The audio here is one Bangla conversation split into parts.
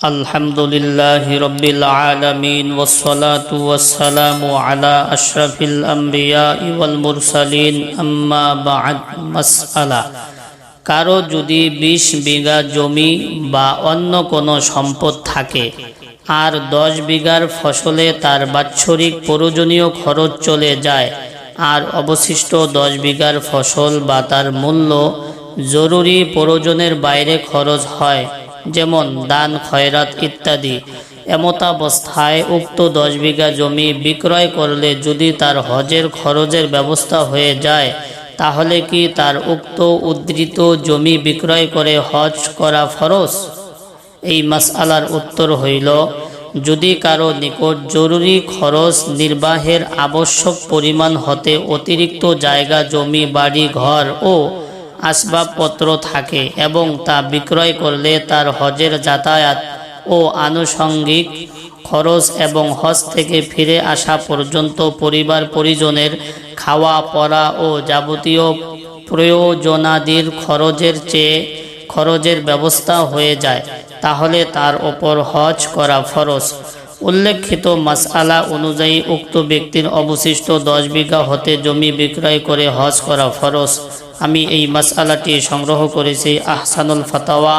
আলহামদুলিল্লাহি রাব্বিল আলামিন ওয়াসসালাতু ওয়াসসালামু আলা আশরাফিল আমবিয়া ওয়াল মুরসালিন আম্মা বা'দ। মাসআলা, কারো যদি 20 বিঘা জমি বা অন্য কোনো সম্পদ থাকে আর 10 বিঘার ফসলে তার বাৎসরিক প্রয়োজনীয় খরচ চলে যায় আর অবশিষ্ট 10 বিঘার ফসল বা তার মূল্য জরুরি প্রয়োজনের বাইরে খরচ হয়, যেমন দান খয়রাত ইত্যাদি, এমতাবস্থায় উক্ত 10 বিঘা জমি বিক্রয় করলে যদি তার হজের খরচের ব্যবস্থা হয়ে যায়, তাহলে কি তার উক্ত উদ্ধৃত জমি বিক্রয় করে হজ করা ফরজ? এই মাসআলার উত্তর হইল, যদি কারো নিকট জরুরি খরচ নির্বাহের আবশ্যক পরিমাণ হতে অতিরিক্ত জায়গা, জমি, বাড়ি, ঘর ও আসবাবপত্র থাকে এবং তা বিক্রয় করলে তার হজের যাতায়াত ও আনুষঙ্গিক খরচ এবং হজ থেকে ফিরে আসা পর্যন্ত পরিবার পরিজনের খাওয়া পরা ও যাবতীয় প্রয়োজনাদির খরচের ব্যবস্থা হয়ে যায়, তাহলে তার ওপর হজ করা ফরজ। উল্লেখিত মাসআলা অনুযায়ী উক্ত ব্যক্তির অবশিষ্ট 10 বিঘা হতে জমি বিক্রয় করে হজ করা ফরজ। আমি এই মাসআলাটি সংগ্রহ করেছি আহসানুল ফাতাওয়া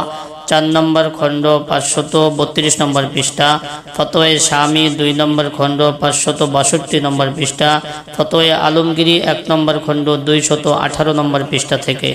4 নম্বর খণ্ড 532 নম্বর পৃষ্ঠা, ফতোয়া শামী 2 নম্বর খণ্ড 562 নম্বর পৃষ্ঠা, ফতোয়া আলমগীরি 1 নম্বর খণ্ড 218 নম্বর পৃষ্ঠা থেকে।